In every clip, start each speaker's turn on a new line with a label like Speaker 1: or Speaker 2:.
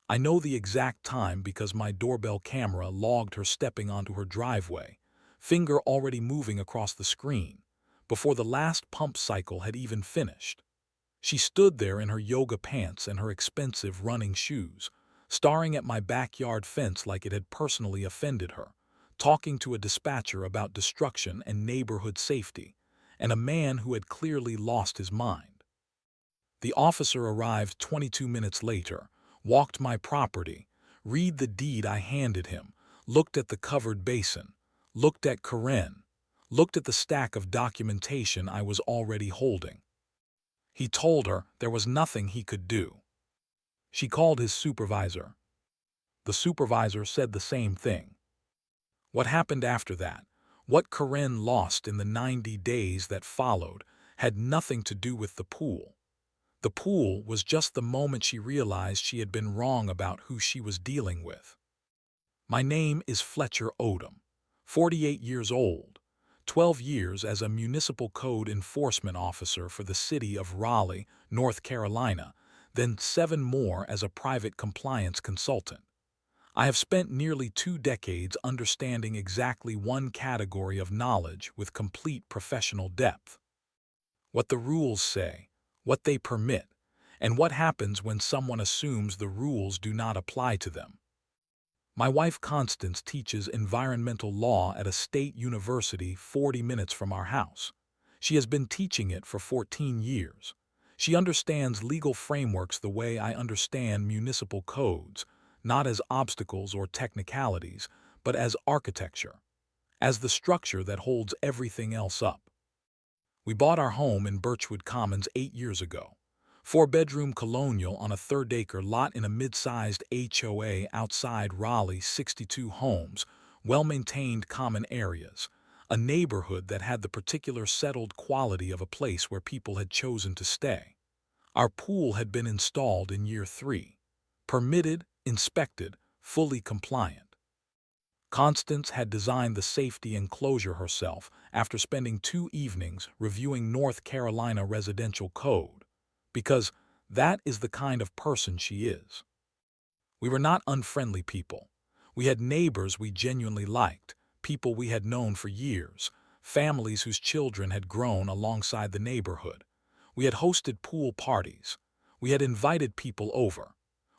Speaker 1: I know the exact time because my doorbell camera logged her stepping onto her driveway, finger already moving across the screen, before the last pump cycle had even finished. She stood there in her yoga pants and her expensive running shoes, staring at my backyard fence like it had personally offended her, talking to a dispatcher about destruction and neighborhood safety, and a man who had clearly lost his mind. The officer arrived 22 minutes later, walked my property, read the deed I handed him, looked at the covered basin, looked at Karen, looked at the stack of documentation I was already holding. He told her there was nothing he could do. She called his supervisor. The supervisor said the same thing. What happened after that, what Karen lost in the 90 days that followed, had nothing to do with the pool. The pool was just the moment she realized she had been wrong about who she was dealing with. My name is Fletcher Odom, 48 years old, 12 years as a municipal code enforcement officer for the city of Raleigh, North Carolina, then 7 more as a private compliance consultant. I have spent nearly 2 decades understanding exactly one category of knowledge with complete professional depth. What the rules say, what they permit, and what happens when someone assumes the rules do not apply to them. My wife Constance teaches environmental law at a state university 40 minutes from our house. She has been teaching it for 14 years. She understands legal frameworks the way I understand municipal codes, not as obstacles or technicalities, but as architecture, as the structure that holds everything else up. We bought our home in Birchwood Commons 8 years ago. 4-bedroom colonial on a third-acre lot in a mid-sized HOA outside Raleigh, 62 homes, well-maintained common areas, a neighborhood that had the particular settled quality of a place where people had chosen to stay. Our pool had been installed in year 3. Permitted, inspected, fully compliant. Constance had designed the safety enclosure herself after spending 2 evenings reviewing North Carolina residential code, because that is the kind of person she is. We were not unfriendly people. We had neighbors we genuinely liked, people we had known for years, families whose children had grown alongside the neighborhood. We had hosted pool parties. We had invited people over.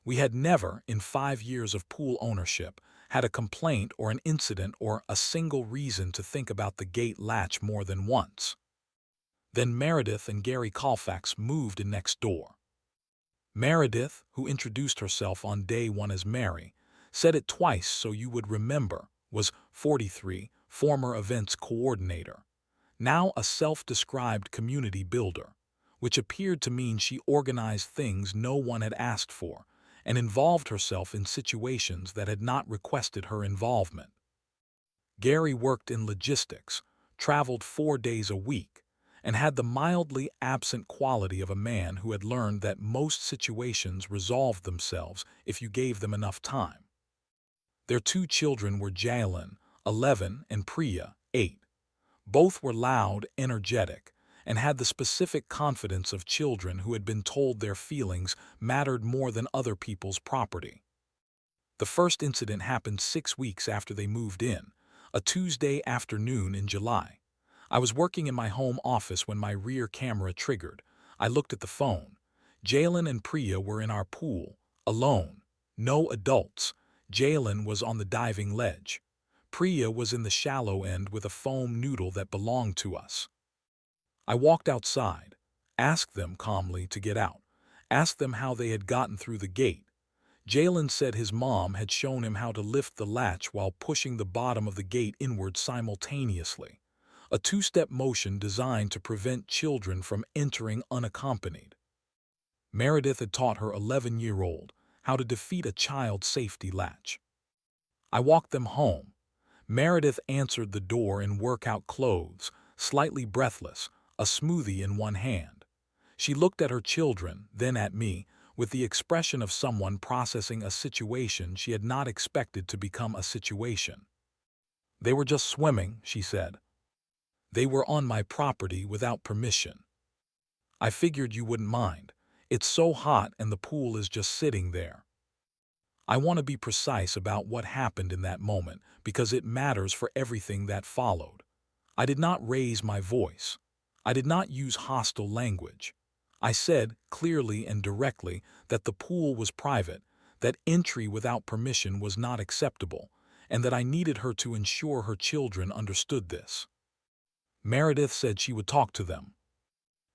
Speaker 1: We had never, in 5 years of pool ownership, had a complaint or an incident or a single reason to think about the gate latch more than once. Then Meredith and Gary Colfax moved in next door. Meredith, who introduced herself on day 1 as Mary, said it twice so you would remember, was 43, former events coordinator, now a self-described community builder, which appeared to mean she organized things no one had asked for and involved herself in situations that had not requested her involvement. Gary worked in logistics, traveled 4 days a week, and had the mildly absent quality of a man who had learned that most situations resolved themselves if you gave them enough time. Their 2 children were Jalen, 11, and Priya, 8. Both were loud, energetic, and had the specific confidence of children who had been told their feelings mattered more than other people's property. The first incident happened 6 weeks after they moved in, a Tuesday afternoon in July. I was working in my home office when my rear camera triggered. I looked at the phone. Jalen and Priya were in our pool, alone. No adults. Jalen was on the diving ledge. Priya was in the shallow end with a foam noodle that belonged to us. I walked outside, asked them calmly to get out, asked them how they had gotten through the gate. Jalen said his mom had shown him how to lift the latch while pushing the bottom of the gate inward simultaneously, a 2-step motion designed to prevent children from entering unaccompanied. Meredith had taught her 11-year-old how to defeat a child safety latch. I walked them home. Meredith answered the door in workout clothes, slightly breathless, a smoothie in one hand. She looked at her children, then at me, with the expression of someone processing a situation she had not expected to become a situation. They were just swimming, she said. They were on my property without permission. I figured you wouldn't mind. It's so hot and the pool is just sitting there. I want to be precise about what happened in that moment because it matters for everything that followed. I did not raise my voice. I did not use hostile language. I said, clearly and directly, that the pool was private, that entry without permission was not acceptable, and that I needed her to ensure her children understood this. Meredith said she would talk to them.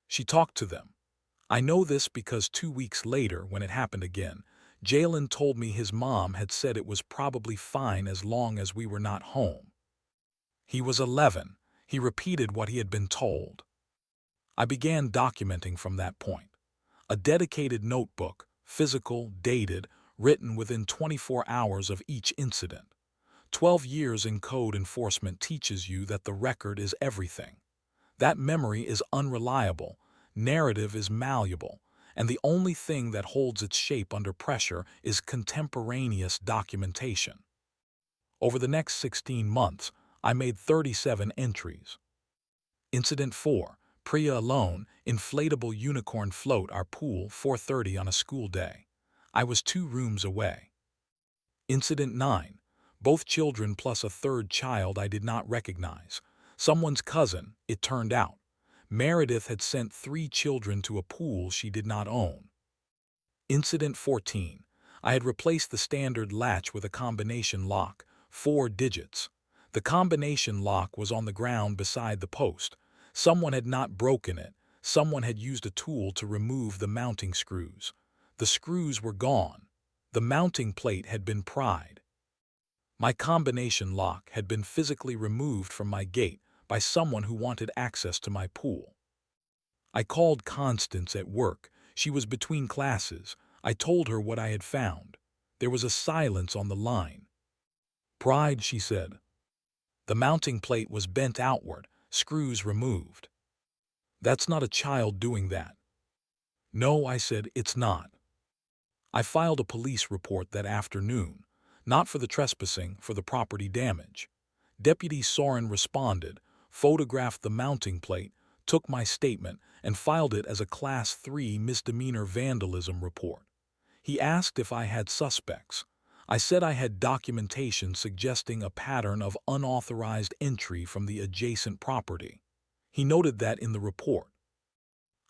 Speaker 1: She talked to them. I know this because 2 weeks later, when it happened again, Jalen told me his mom had said it was probably fine as long as we were not home. He was 11. He repeated what he had been told. I began documenting from that point. A dedicated notebook, physical, dated, written within 24 hours of each incident. 12 years in code enforcement teaches you that the record is everything. That memory is unreliable, narrative is malleable, and the only thing that holds its shape under pressure is contemporaneous documentation. Over the next 16 months, I made 37 entries. Incident 4. Priya alone, inflatable unicorn float our pool 4:30 on a school day. I was 2 rooms away. Incident 9. Both children plus a third child I did not recognize. Someone's cousin, it turned out. Meredith had sent 3 children to a pool she did not own. Incident 14. I had replaced the standard latch with a combination lock, 4 digits. The combination lock was on the ground beside the post. Someone had not broken it. Someone had used a tool to remove the mounting screws. The screws were gone. The mounting plate had been pried. My combination lock had been physically removed from my gate by someone who wanted access to my pool. I called Constance at work. She was between classes. I told her what I had found. There was a silence on the line. "Pride," she said. The mounting plate was bent outward, screws removed. "That's not a child doing that." "No," I said, "it's not." I filed a police report that afternoon, not for the trespassing, for the property damage. Deputy Soren responded, photographed the mounting plate, took my statement, and filed it as a Class 3 misdemeanor vandalism report. He asked if I had suspects. I said I had documentation suggesting a pattern of unauthorized entry from the adjacent property. He noted that in the report.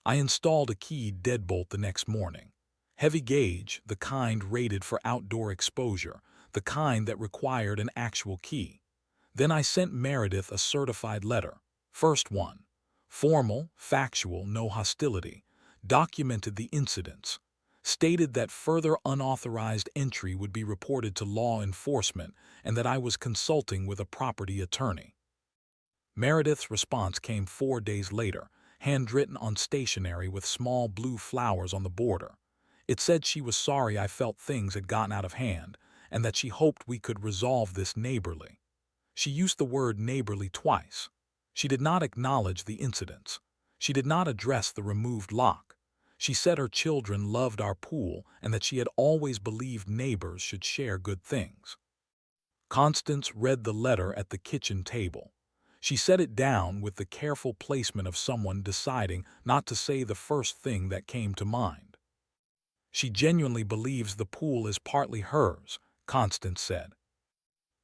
Speaker 1: I installed a keyed deadbolt the next morning. Heavy gauge, the kind rated for outdoor exposure, the kind that required an actual key. Then I sent Meredith a certified letter. First one. Formal, factual, no hostility. Documented the incidents. Stated that further unauthorized entry would be reported to law enforcement and that I was consulting with a property attorney. Meredith's response came 4 days later, handwritten on stationery with small blue flowers on the border. It said she was sorry I felt things had gotten out of hand and that she hoped we could resolve this neighborly. She used the word neighborly twice. She did not acknowledge the incidents. She did not address the removed lock. She said her children loved our pool and that she had always believed neighbors should share good things. Constance read the letter at the kitchen table. She set it down with the careful placement of someone deciding not to say the first thing that came to mind. "She genuinely believes the pool is partly hers," Constance said.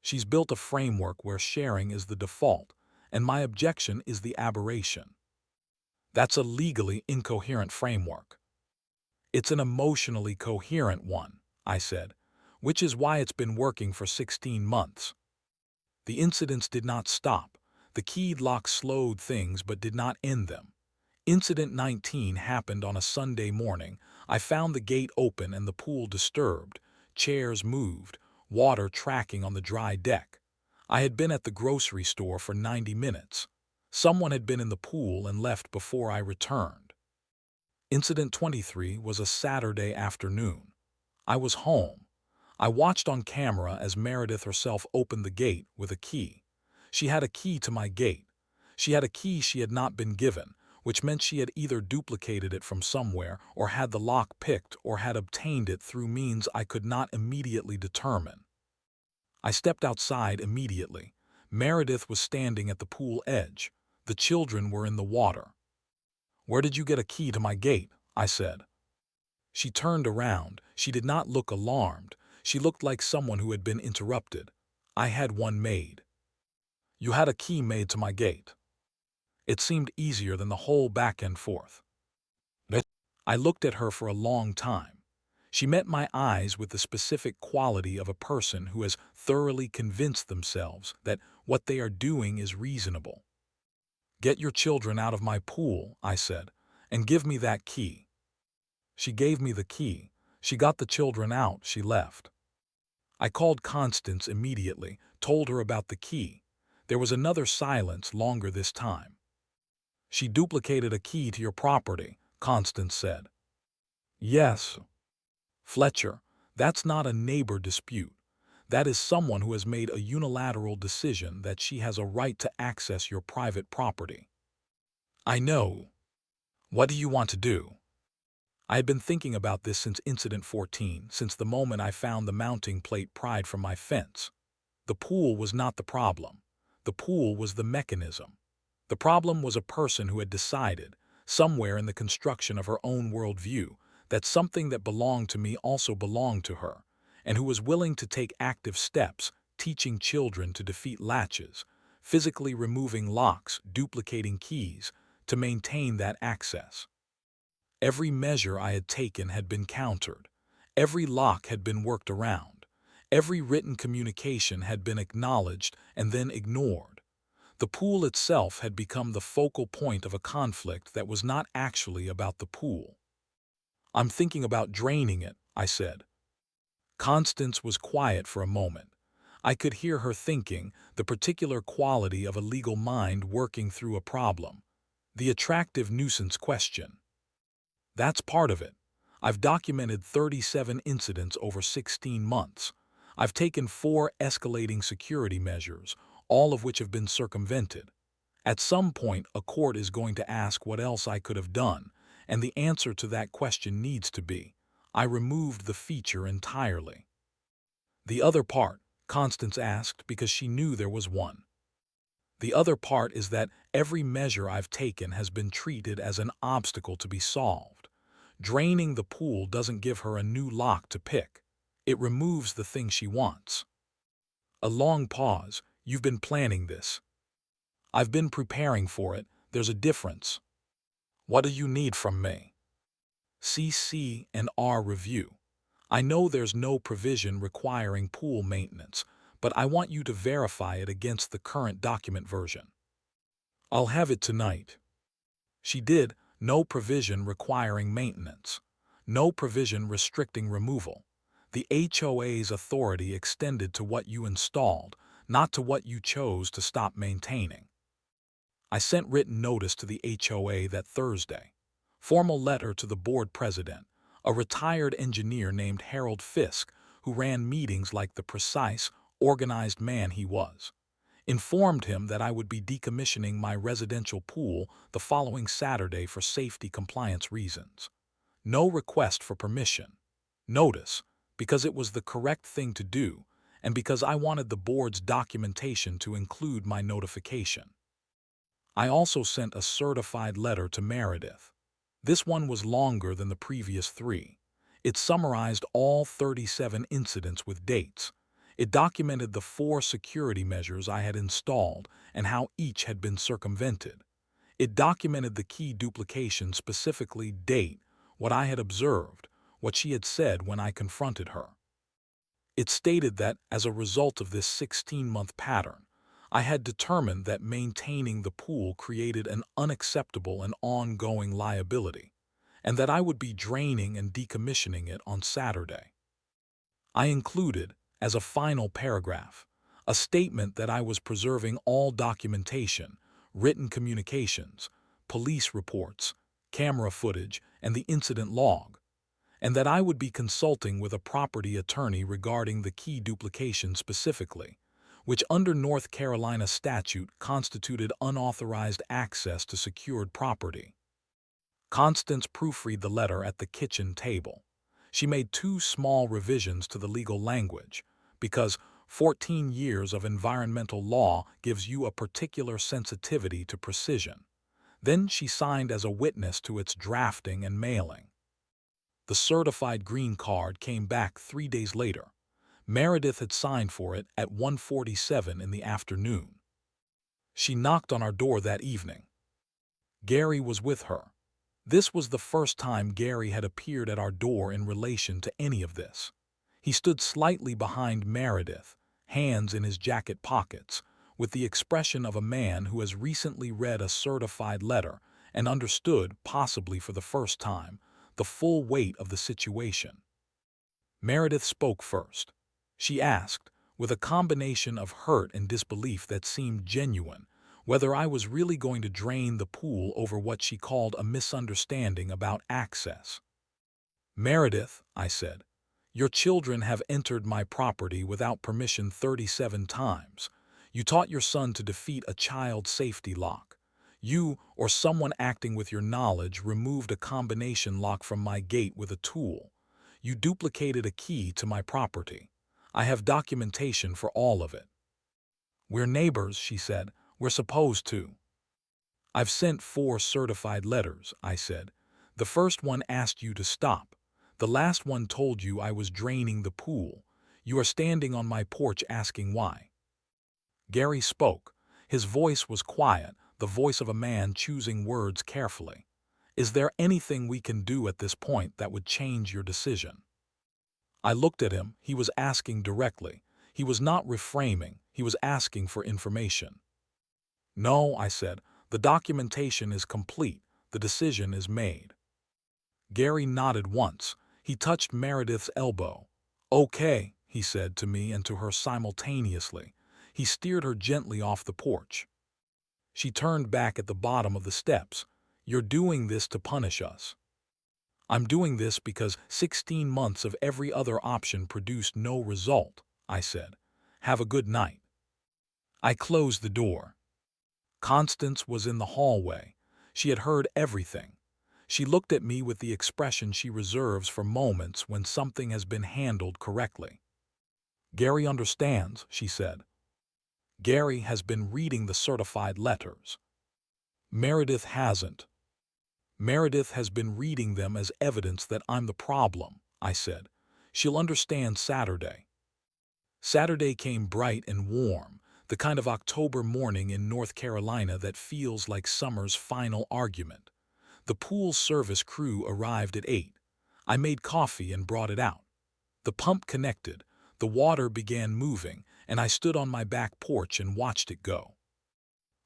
Speaker 1: "She's built a framework where sharing is the default, and my objection is the aberration." "That's a legally incoherent framework." "It's an emotionally coherent one," I said, "which is why it's been working for 16 months. The incidents did not stop. The keyed lock slowed things but did not end them. Incident 19 happened on a Sunday morning. I found the gate open and the pool disturbed, chairs moved, water tracking on the dry deck. I had been at the grocery store for 90 minutes. Someone had been in the pool and left before I returned. Incident 23 was a Saturday afternoon. I was home. I watched on camera as Meredith herself opened the gate with a key. She had a key to my gate. She had a key she had not been given, which meant she had either duplicated it from somewhere or had the lock picked or had obtained it through means I could not immediately determine. I stepped outside immediately. Meredith was standing at the pool edge. The children were in the water. "Where did you get a key to my gate?" I said. She turned around. She did not look alarmed. She looked like someone who had been interrupted. I had one made. You had a key made to my gate. It seemed easier than the whole back and forth. I looked at her for a long time. She met my eyes with the specific quality of a person who has thoroughly convinced themselves that what they are doing is reasonable. Get your children out of my pool, I said, and give me that key. She gave me the key. She got the children out, she left. I called Constance immediately, told her about the key. There was another silence, longer this time. She duplicated a key to your property, Constance said. Yes. Fletcher, that's not a neighbor dispute. That is someone who has made a unilateral decision that she has a right to access your private property. I know. What do you want to do? I had been thinking about this since Incident 14, since the moment I found the mounting plate pried from my fence. The pool was not the problem. The pool was the mechanism. The problem was a person who had decided, somewhere in the construction of her own worldview, that something that belonged to me also belonged to her, and who was willing to take active steps, teaching children to defeat latches, physically removing locks, duplicating keys, to maintain that access. Every measure I had taken had been countered. Every lock had been worked around. Every written communication had been acknowledged and then ignored. The pool itself had become the focal point of a conflict that was not actually about the pool. I'm thinking about draining it, I said. Constance was quiet for a moment. I could hear her thinking, the particular quality of a legal mind working through a problem. The attractive nuisance question. That's part of it. I've documented 37 incidents over 16 months. I've taken 4 escalating security measures, all of which have been circumvented. At some point, a court is going to ask what else I could have done, and the answer to that question needs to be, I removed the feature entirely. The other part, Constance asked because she knew there was one. The other part is that every measure I've taken has been treated as an obstacle to be solved. Draining the pool doesn't give her a new lock to pick. It removes the thing she wants. A long pause. You've been planning this. I've been preparing for it. There's a difference. What do you need from me? CC&R review. I know there's no provision requiring pool maintenance, but I want you to verify it against the current document version. I'll have it tonight. She did. No provision requiring maintenance. No provision restricting removal. The HOA's authority extended to what you installed, not to what you chose to stop maintaining. I sent written notice to the HOA that Thursday. Formal letter to the board president, a retired engineer named Harold Fisk, who ran meetings like the precise, organized man he was. Informed him that I would be decommissioning my residential pool the following Saturday for safety compliance reasons. No request for permission. Notice, because it was the correct thing to do, and because I wanted the board's documentation to include my notification. I also sent a certified letter to Meredith. This one was longer than the previous 3. It summarized all 37 incidents with dates. It documented the 4 security measures I had installed and how each had been circumvented. It documented the key duplication, specifically date, what I had observed, what she had said when I confronted her. It stated that, as a result of this 16-month pattern, I had determined that maintaining the pool created an unacceptable and ongoing liability, and that I would be draining and decommissioning it on Saturday. I included, as a final paragraph, a statement that I was preserving all documentation, written communications, police reports, camera footage, and the incident log, and that I would be consulting with a property attorney regarding the key duplication specifically, which under North Carolina statute constituted unauthorized access to secured property. Constance proofread the letter at the kitchen table. She made 2 small revisions to the legal language, because 14 years of environmental law gives you a particular sensitivity to precision. Then she signed as a witness to its drafting and mailing. The certified green card came back 3 days later. Meredith had signed for it at 1:47 in the afternoon. She knocked on our door that evening. Gary was with her. This was the first time Gary had appeared at our door in relation to any of this. He stood slightly behind Meredith, hands in his jacket pockets, with the expression of a man who has recently read a certified letter and understood, possibly for the first time, the full weight of the situation. Meredith spoke first. She asked, with a combination of hurt and disbelief that seemed genuine, whether I was really going to drain the pool over what she called a misunderstanding about access. "Meredith," I said, "your children have entered my property without permission 37 times. You taught your son to defeat a child safety lock. You, or someone acting with your knowledge, removed a combination lock from my gate with a tool. You duplicated a key to my property. I have documentation for all of it." "We're neighbors," she said. "We're supposed to." "I've sent 4 certified letters," I said. "The first one asked you to stop. The last one told you I was draining the pool. You are standing on my porch asking why." Gary spoke. His voice was quiet, the voice of a man choosing words carefully. "Is there anything we can do at this point that would change your decision?" I looked at him. He was asking directly. He was not reframing. He was asking for information. "No," I said. "The documentation is complete. The decision is made." Gary nodded once. He touched Meredith's elbow. "Okay," he said to me and to her simultaneously. He steered her gently off the porch. She turned back at the bottom of the steps. "You're doing this to punish us." "I'm doing this because 16 months of every other option produced no result," I said. "Have a good night." I closed the door. Constance was in the hallway. She had heard everything. She looked at me with the expression she reserves for moments when something has been handled correctly. "Gary understands," she said. "Gary has been reading the certified letters." "Meredith hasn't." "Meredith has been reading them as evidence that I'm the problem," I said. "She'll understand Saturday." Saturday came bright and warm, the kind of October morning in North Carolina that feels like summer's final argument. The pool service crew arrived at 8. I made coffee and brought it out. The pump connected, the water began moving, and I stood on my back porch and watched it go.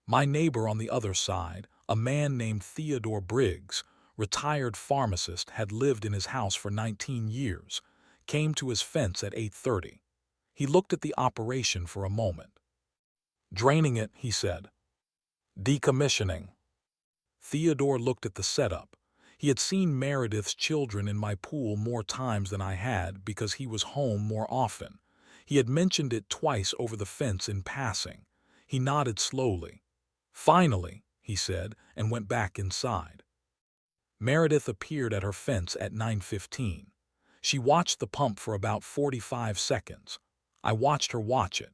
Speaker 1: My neighbor on the other side, a man named Theodore Briggs, retired pharmacist, had lived in his house for 19 years, came to his fence at 8:30. He looked at the operation for a moment. "Draining it," he said. "Decommissioning." Theodore looked at the setup. He had seen Meredith's children in my pool more times than I had because he was home more often. He had mentioned it twice over the fence in passing. He nodded slowly. "Finally," he said, and went back inside. Meredith appeared at her fence at 9:15. She watched the pump for about 45 seconds. I watched her watch it.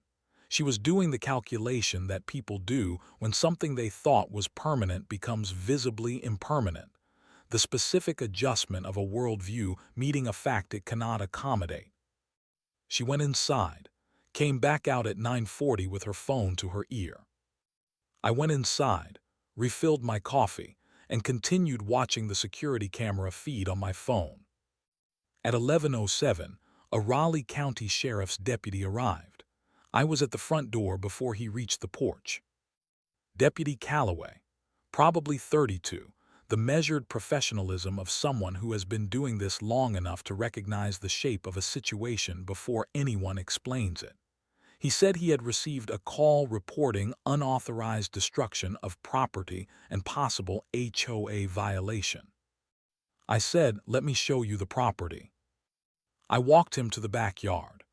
Speaker 1: She was doing the calculation that people do when something they thought was permanent becomes visibly impermanent, the specific adjustment of a worldview meeting a fact it cannot accommodate. She went inside, came back out at 9:40 with her phone to her ear. I went inside, refilled my coffee, and continued watching the security camera feed on my phone. At 11:07, a Raleigh County Sheriff's deputy arrived. I was at the front door before he reached the porch. Deputy Calloway, probably 32, the measured professionalism of someone who has been doing this long enough to recognize the shape of a situation before anyone explains it. He said he had received a call reporting unauthorized destruction of property and possible HOA violation. I said, "Let me show you the property." I walked him to the backyard.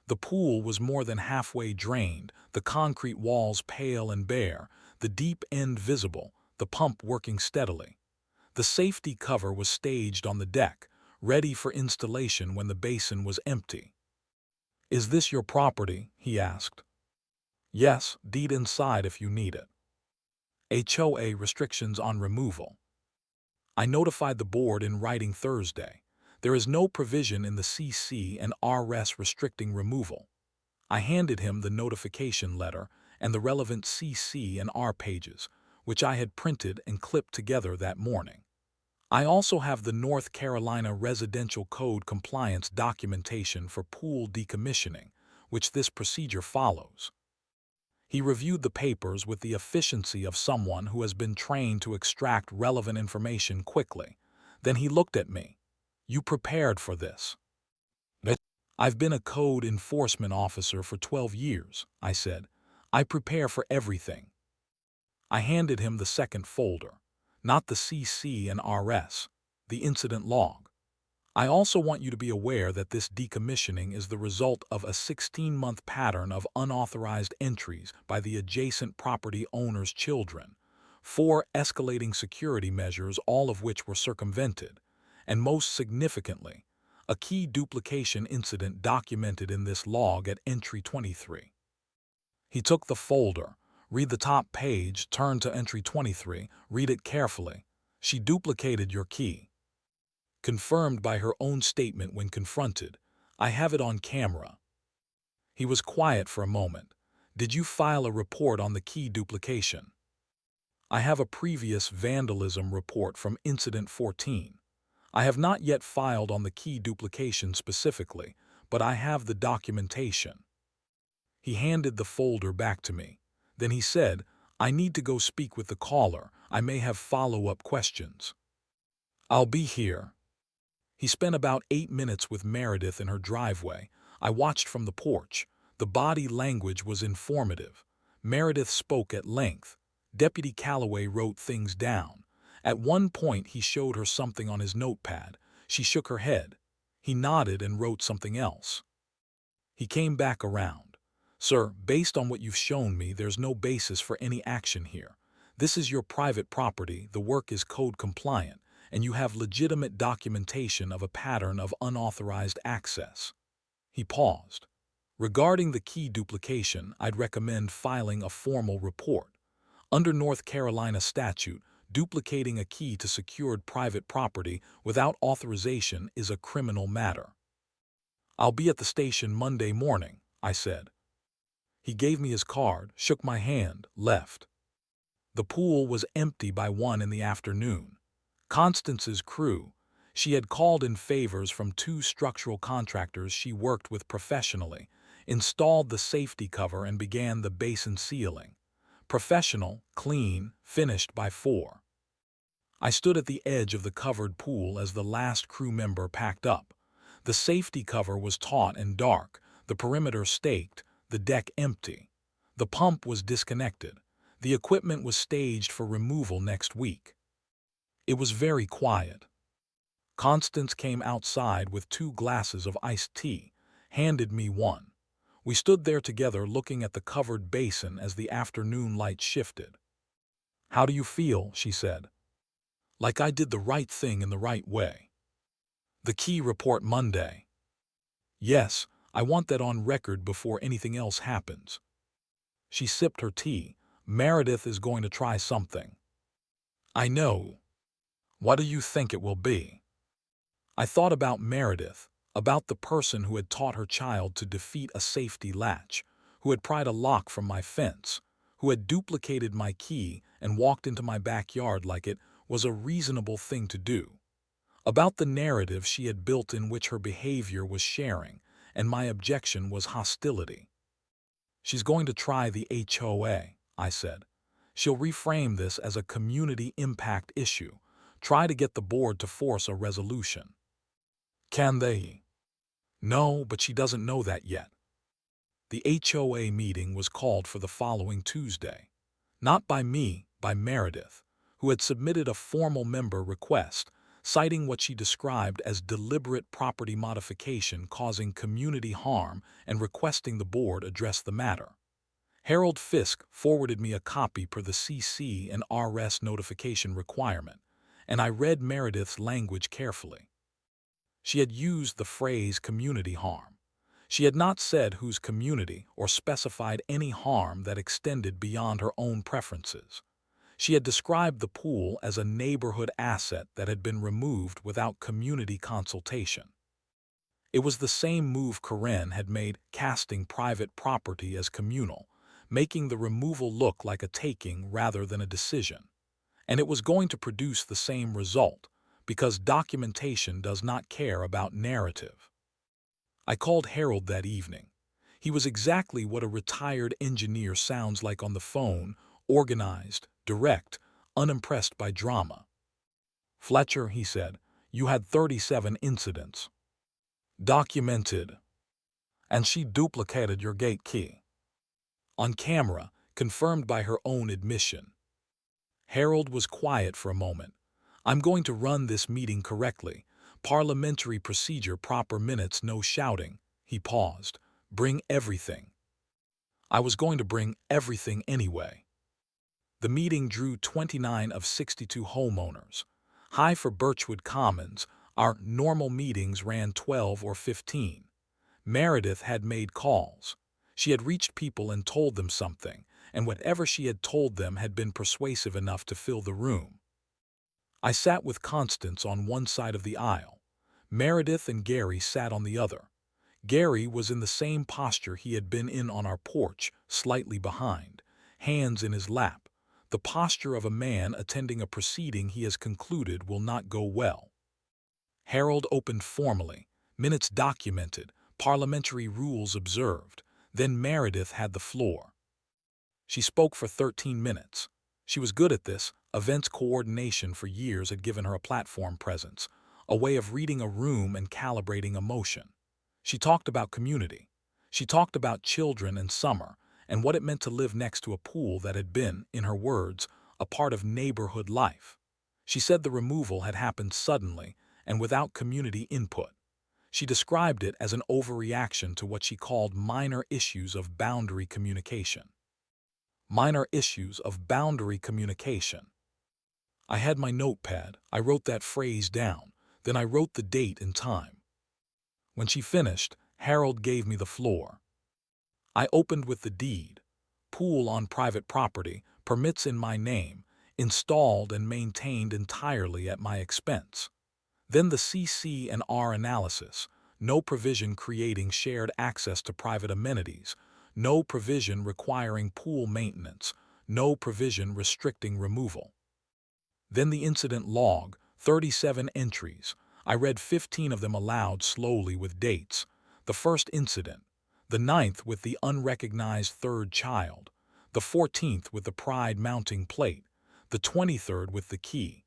Speaker 1: The pool was more than halfway drained, the concrete walls pale and bare, the deep end visible, the pump working steadily. The safety cover was staged on the deck, ready for installation when the basin was empty. "Is this your property?" he asked. "Yes, deed inside if you need it." HOA restrictions on removal. I notified the board in writing Thursday. There is no provision in the CC and RS restricting removal. I handed him the notification letter and the relevant CC and R pages, which I had printed and clipped together that morning. I also have the North Carolina Residential Code compliance documentation for pool decommissioning, which this procedure follows. He reviewed the papers with the efficiency of someone who has been trained to extract relevant information quickly. Then he looked at me. "You prepared for this?" "I've been a code enforcement officer for 12 years, I said. "I prepare for everything." I handed him the second folder, not the CC and RS, the incident log. "I also want you to be aware that this decommissioning is the result of a 16-month pattern of unauthorized entries by the adjacent property owner's children, 4 escalating security measures, all of which were circumvented, and most significantly, a key duplication incident documented in this log at entry 23. He took the folder, read the top page, turn to entry 23, read it carefully. "She duplicated your key." Confirmed by her own statement when confronted. "I have it on camera." He was quiet for a moment. "Did you file a report on the key duplication?" "I have a previous vandalism report from Incident 14. I have not yet filed on the key duplication specifically, but I have the documentation." He handed the folder back to me. Then he said, "I need to go speak with the caller. I may have follow-up questions." "I'll be here." He spent about 8 minutes with Meredith in her driveway. I watched from the porch. The body language was informative. Meredith spoke at length. Deputy Calloway wrote things down. At one point he showed her something on his notepad. She shook her head. He nodded and wrote something else. He came back around. "Sir, based on what you've shown me, there's no basis for any action here. This is your private property, the work is code compliant, and you have legitimate documentation of a pattern of unauthorized access." He paused. "Regarding the key duplication, I'd recommend filing a formal report. Under North Carolina statute, duplicating a key to secured private property without authorization is a criminal matter." "I'll be at the station Monday morning," I said. He gave me his card, shook my hand, left. The pool was empty by 1 in the afternoon. Constance's crew, she had called in favors from 2 structural contractors she worked with professionally, installed the safety cover and began the basin sealing. Professional, clean, finished by 4. I stood at the edge of the covered pool as the last crew member packed up. The safety cover was taut and dark, the perimeter staked, the deck empty. The pump was disconnected. The equipment was staged for removal next week. It was very quiet. Constance came outside with 2 glasses of iced tea, handed me one. We stood there together looking at the covered basin as the afternoon light shifted. "How do you feel?" she said. "Like I did the right thing in the right way." "The key report Monday." "Yes, I want that on record before anything else happens." She sipped her tea. "Meredith is going to try something." "I know. What do you think it will be?" I thought about Meredith, about the person who had taught her child to defeat a safety latch, who had pried a lock from my fence, who had duplicated my key and walked into my backyard like it was a reasonable thing to do. About the narrative she had built in which her behavior was sharing, and my objection was hostility. "She's going to try the HOA," I said. "She'll reframe this as a community impact issue, try to get the board to force a resolution." "Can they?" "No, but she doesn't know that yet." The HOA meeting was called for the following Tuesday. Not by me, by Meredith, who had submitted a formal member request, citing what she described as deliberate property modification causing community harm and requesting the board address the matter. Harold Fisk forwarded me a copy per the CC and RS notification requirement, and I read Meredith's language carefully. She had used the phrase community harm. She had not said whose community or specified any harm that extended beyond her own preferences. She had described the pool as a neighborhood asset that had been removed without community consultation. It was the same move Karen had made, casting private property as communal, making the removal look like a taking rather than a decision. And it was going to produce the same result, because documentation does not care about narrative. I called Harold that evening. He was exactly what a retired engineer sounds like on the phone: organized, direct, unimpressed by drama. "Fletcher," he said, "you had 37 incidents. Documented. And she duplicated your gate key. On camera, confirmed by her own admission." Harold was quiet for a moment. "I'm going to run this meeting correctly. Parliamentary procedure, proper minutes, no shouting." He paused. "Bring everything." I was going to bring everything anyway. The meeting drew 29 of 62 homeowners. High for Birchwood Commons, our normal meetings ran 12 or 15. Meredith had made calls. She had reached people and told them something, and whatever she had told them had been persuasive enough to fill the room. I sat with Constance on one side of the aisle. Meredith and Gary sat on the other. Gary was in the same posture he had been in on our porch, slightly behind, hands in his lap, the posture of a man attending a proceeding he has concluded will not go well. Harold opened formally, minutes documented, parliamentary rules observed. Then Meredith had the floor. She spoke for 13 minutes. She was good at this. Events coordination for years had given her a platform presence, a way of reading a room and calibrating emotion. She talked about community. She talked about children and summer, and what it meant to live next to a pool that had been, in her words, a part of neighborhood life. She said the removal had happened suddenly and without community input. She described it as an overreaction to what she called minor issues of boundary communication. Minor issues of boundary communication. I had my notepad. I wrote that phrase down. Then I wrote the date and time. When she finished, Harold gave me the floor. I opened with the deed. Pool on private property, permits in my name, installed and maintained entirely at my expense. Then the CC&R analysis. No provision creating shared access to private amenities. No provision requiring pool maintenance. No provision restricting removal. Then the incident log, 37 entries. I read 15 of them aloud slowly with dates. The first incident, the 9th with the unrecognized third child, the 14th with the pride mounting plate, the 23rd with the key.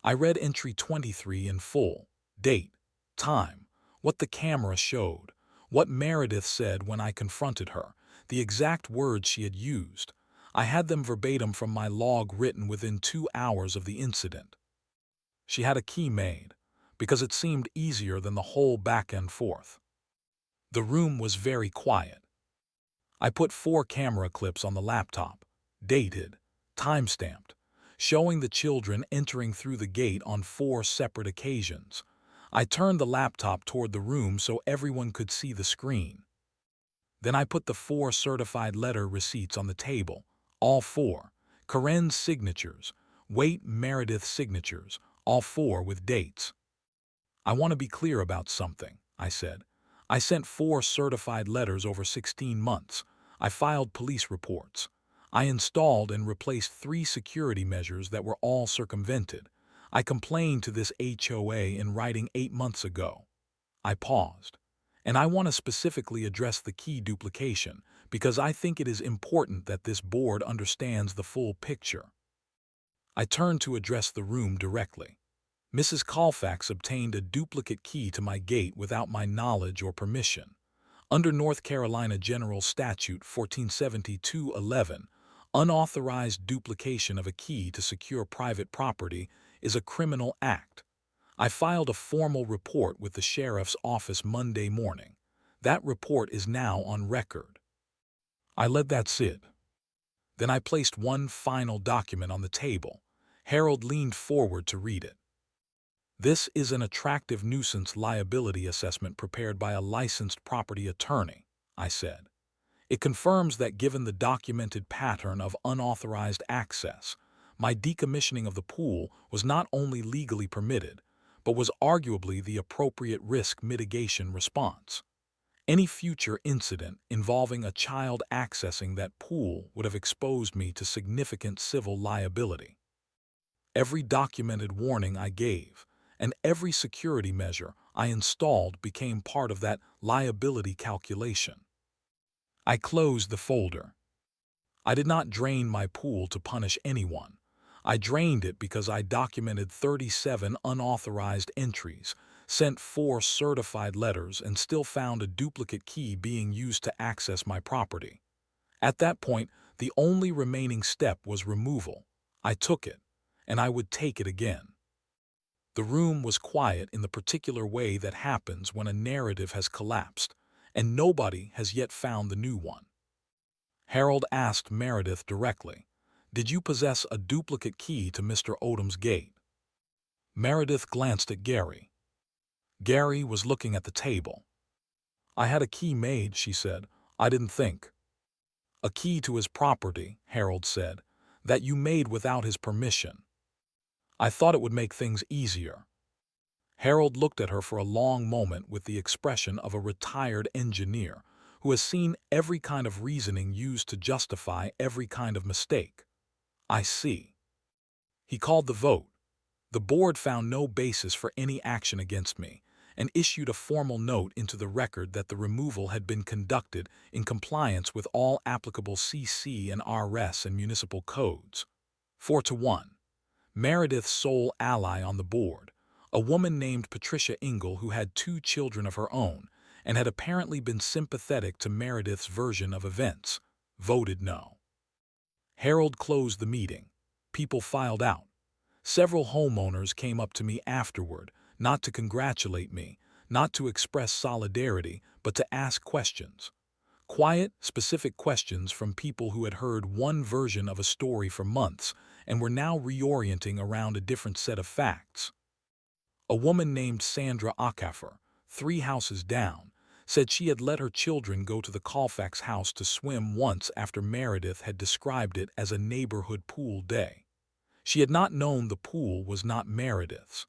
Speaker 1: I read entry 23 in full, date, time, what the camera showed, what Meredith said when I confronted her, the exact words she had used. I had them verbatim from my log written within 2 hours of the incident. She had a key made, because it seemed easier than the whole back and forth. The room was very quiet. I put 4 camera clips on the laptop, dated, time-stamped, showing the children entering through the gate on 4 separate occasions. I turned the laptop toward the room so everyone could see the screen. Then I put the 4 certified letter receipts on the table, all 4, Karen's signatures, Waite Meredith's signatures, all 4 with dates. "I want to be clear about something," I said. "I sent 4 certified letters over 16 months. I filed police reports. I installed and replaced 3 security measures that were all circumvented. I complained to this HOA in writing 8 months ago." I paused. "And I want to specifically address the key duplication, because I think it is important that this board understands the full picture." I turned to address the room directly. "Mrs. Colfax obtained a duplicate key to my gate without my knowledge or permission. Under North Carolina General Statute 1472-11, unauthorized duplication of a key to secure private property is a criminal act. I filed a formal report with the sheriff's office Monday morning. That report is now on record." I let that sit. Then I placed one final document on the table. Harold leaned forward to read it. "This is an attractive nuisance liability assessment prepared by a licensed property attorney," I said. "It confirms that given the documented pattern of unauthorized access, My decommissioning of the pool was not only legally permitted, but was arguably the appropriate risk mitigation response. Any future incident involving a child accessing that pool would have exposed me to significant civil liability. Every documented warning I gave and every security measure I installed became part of that liability calculation. I closed the folder. I did not drain my pool to punish anyone. I drained it because I documented 37 unauthorized entries, sent 4 certified letters, and still found a duplicate key being used to access my property. At that point, the only remaining step was removal. I took it, and I would take it again. The room was quiet in the particular way that happens when a narrative has collapsed, and nobody has yet found the new one. Harold asked Meredith directly, "Did you possess a duplicate key to Mr. Odom's gate?" Meredith glanced at Gary. Gary was looking at the table. "I had a key made," she said. "I didn't think." "A key to his property," Harold said, "that you made without his permission. I thought it would make things easier." Harold looked at her for a long moment with the expression of a retired engineer who has seen every kind of reasoning used to justify every kind of mistake. "I see." He called the vote. The board found no basis for any action against me and issued a formal note into the record that the removal had been conducted in compliance with all applicable CC and RS and municipal codes. 4-1. Meredith's sole ally on the board, a woman named Patricia Ingle who had 2 children of her own and had apparently been sympathetic to Meredith's version of events, voted no. Harold closed the meeting. People filed out. Several homeowners came up to me afterward, not to congratulate me, not to express solidarity, but to ask questions. Quiet, specific questions from people who had heard one version of a story for months and were now reorienting around a different set of facts. A woman named Sandra Okafor, 3 houses down, said she had let her children go to the Colfax house to swim once after Meredith had described it as a neighborhood pool day. She had not known the pool was not Meredith's.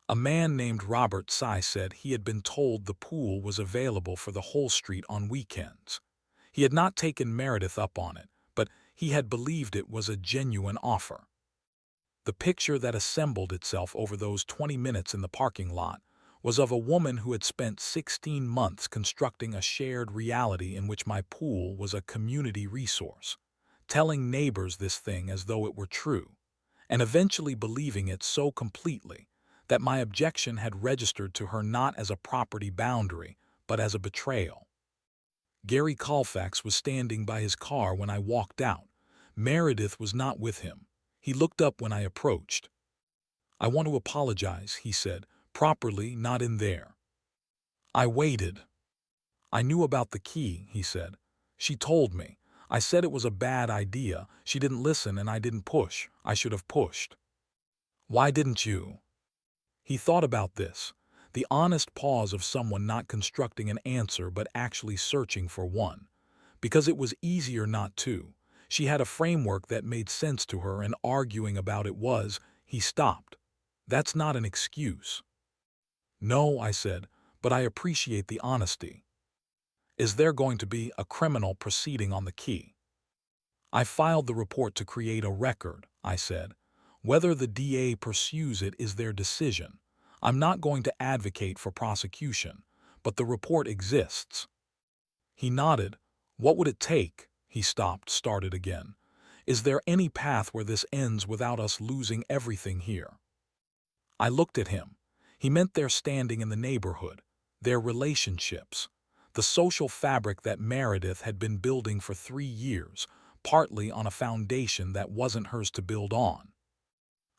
Speaker 1: A man named Robert Sy said he had been told the pool was available for the whole street on weekends. He had not taken Meredith up on it, but he had believed it was a genuine offer. The picture that assembled itself over those 20 minutes in the parking lot was of a woman who had spent 16 months constructing a shared reality in which my pool was a community resource, telling neighbors this thing as though it were true, and eventually believing it so completely that my objection had registered to her not as a property boundary, but as a betrayal. Gary Colfax was standing by his car when I walked out. Meredith was not with him. He looked up when I approached. "I want to apologize," he said, "properly not in there." I waited. "I knew about the key," he said. "She told me. I said it was a bad idea. She didn't listen and I didn't push. I should have pushed." "Why didn't you?" He thought about this, the honest pause of someone not constructing an answer but actually searching for one. Because it was easier not to. She had a framework that made sense to her and arguing about it was, he stopped. "That's not an excuse." "No," I said, "but I appreciate the honesty." "Is there going to be a criminal proceeding on the key?" "I filed the report to create a record," I said. "Whether the DA pursues it is their decision. I'm not going to advocate for prosecution, but the report exists." He nodded. "What would it take?" He stopped, started again. "Is there any path where this ends without us losing everything here?" I looked at him. He meant their standing in the neighborhood, their relationships, the social fabric that Meredith had been building for 3 years, partly on a foundation that wasn't hers to build on.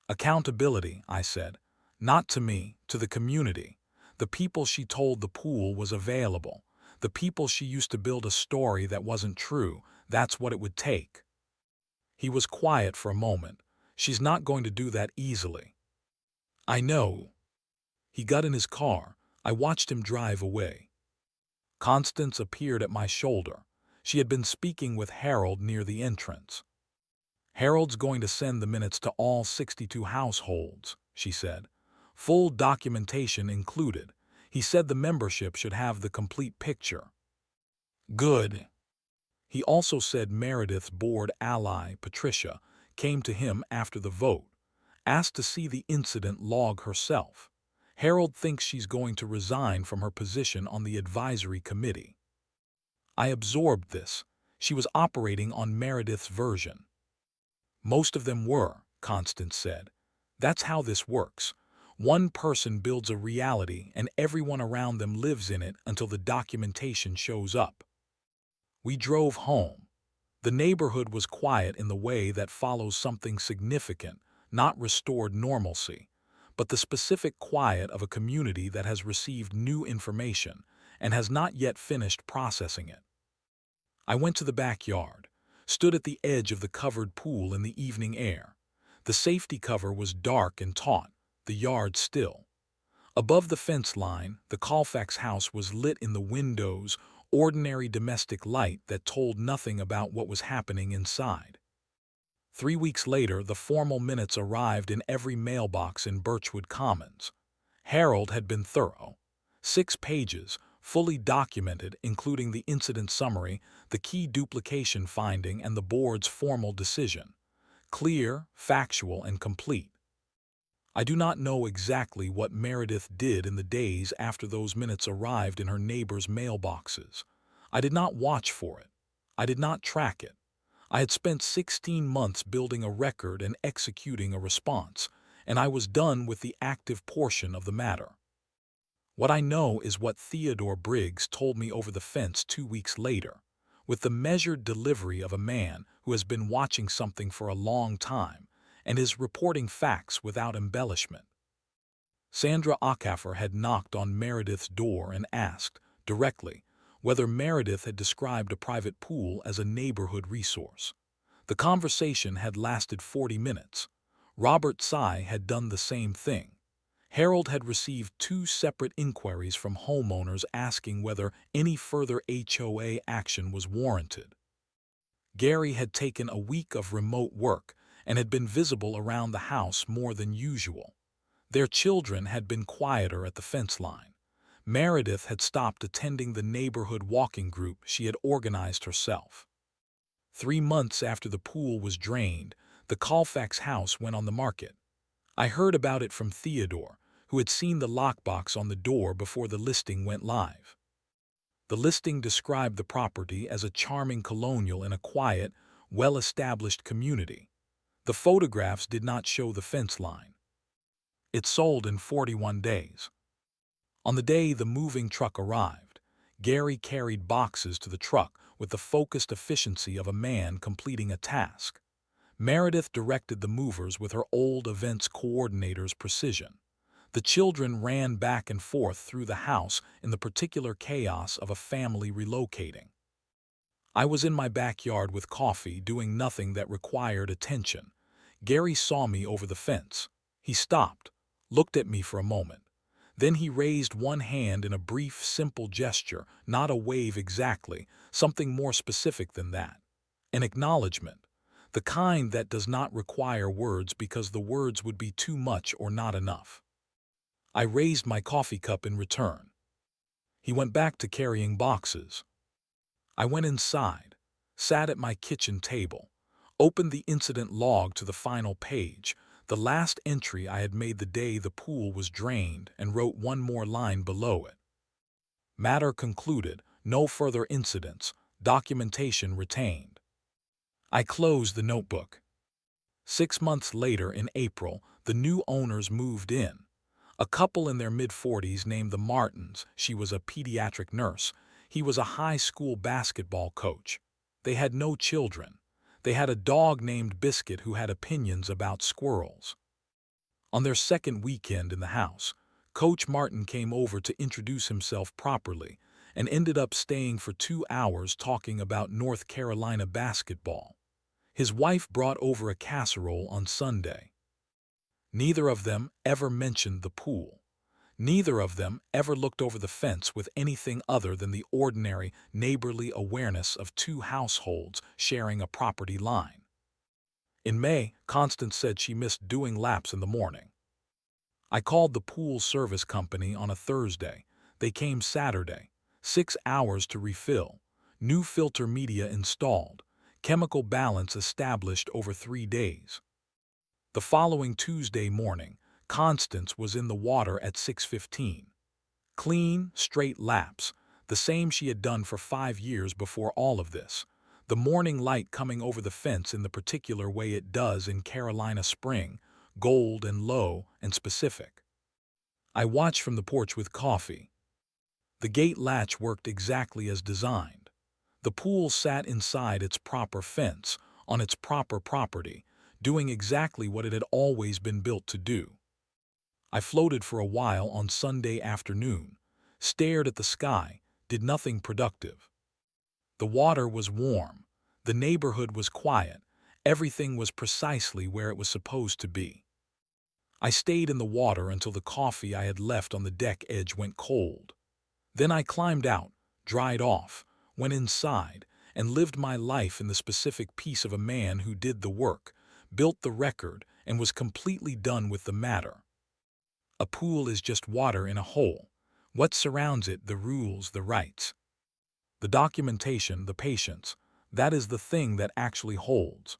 Speaker 1: "Accountability," I said. "Not to me, to the community. The people she told the pool was available. The people she used to build a story that wasn't true. That's what it would take." He was quiet for a moment. "She's not going to do that easily." "I know." He got in his car. I watched him drive away. Constance appeared at my shoulder. She had been speaking with Harold near the entrance. Harold's going to send the minutes to all 62 households, she said. Full documentation included. He said the membership should have the complete picture. Good. He also said Meredith's board ally, Patricia, came to him after the vote, asked to see the incident log herself. Harold thinks she's going to resign from her position on the advisory committee. I absorbed this. She was operating on Meredith's version. Most of them were, Constance said. That's how this works. One person builds a reality and everyone around them lives in it until the documentation shows up. We drove home. The neighborhood was quiet in the way that follows something significant, not restored normalcy, but the specific quiet of a community that has received new information and has not yet finished processing it. I went to the backyard, stood at the edge of the covered pool in the evening air. The safety cover was dark and taut, the yard still. Above the fence line, the Colfax house was lit in the windows, ordinary domestic light that told nothing about what was happening inside. 3 weeks later, the formal minutes arrived in every mailbox in Birchwood Commons. Harold had been thorough. 6 pages, fully documented, including the incident summary, the key duplication finding, and the board's formal decision. Clear, factual, and complete. I do not know exactly what Meredith did in the days after those minutes arrived in her neighbors' mailboxes. I did not watch for it. I did not track it. I had spent 16 months building a record and executing a response, and I was done with the active portion of the matter. What I know is what Theodore Briggs told me over the fence 2 weeks later, with the measured delivery of a man who has been watching something for a long time and is reporting facts without embellishment. Sandra Acaffer had knocked on Meredith's door and asked, directly, whether Meredith had described a private pool as a neighborhood resource. The conversation had lasted 40 minutes. Robert Sy had done the same thing. Harold had received 2 separate inquiries from homeowners asking whether any further HOA action was warranted. Gary had taken a week of remote work and had been visible around the house more than usual. Their children had been quieter at the fence line. Meredith had stopped attending the neighborhood walking group she had organized herself. 3 months after the pool was drained, the Colfax house went on the market. I heard about it from Theodore, who had seen the lockbox on the door before the listing went live. The listing described the property as a charming colonial in a quiet, well-established community. The photographs did not show the fence line. It sold in 41 days. On the day the moving truck arrived, Gary carried boxes to the truck with the focused efficiency of a man completing a task. Meredith directed the movers with her old events coordinator's precision. The children ran back and forth through the house in the particular chaos of a family relocating. I was in my backyard with coffee, doing nothing that required attention. Gary saw me over the fence. He stopped, looked at me for a moment. Then he raised one hand in a brief, simple gesture, not a wave exactly, something more specific than that. An acknowledgement, the kind that does not require words because the words would be too much or not enough. I raised my coffee cup in return. He went back to carrying boxes. I went inside, sat at my kitchen table, opened the incident log to the final page, the last entry I had made the day the pool was drained, and wrote one more line below it. Matter concluded, no further incidents, documentation retained. I closed the notebook. 6 months later, in April, the new owners moved in. A couple in their mid-40s named the Martins. She was a pediatric nurse. He was a high school basketball coach. They had no children. They had a dog named Biscuit who had opinions about squirrels. On their second weekend in the house, Coach Martin came over to introduce himself properly and ended up staying for 2 hours talking about North Carolina basketball. His wife brought over a casserole on Sunday. Neither of them ever mentioned the pool. Neither of them ever looked over the fence with anything other than the ordinary neighborly awareness of 2 households sharing a property line. In May, Constance said she missed doing laps in the morning. I called the pool service company on a Thursday. They came Saturday. 6 hours to refill. New filter media installed. Chemical balance established over 3 days. The following Tuesday morning, Constance was in the water at 6:15. Clean, straight laps, the same she had done for 5 years before all of this. The morning light coming over the fence in the particular way it does in Carolina spring, gold and low and specific. I watched from the porch with coffee. The gate latch worked exactly as designed. The pool sat inside its proper fence, on its proper property, doing exactly what it had always been built to do. I floated for a while on Sunday afternoon, stared at the sky, did nothing productive. The water was warm, the neighborhood was quiet, everything was precisely where it was supposed to be. I stayed in the water until the coffee I had left on the deck edge went cold. Then I climbed out, dried off, went inside, and lived my life in the specific piece of a man who did the work, built the record, and was completely done with the matter. A pool is just water in a hole. What surrounds it, the rules, the rights. The documentation, the patience, that is the thing that actually holds.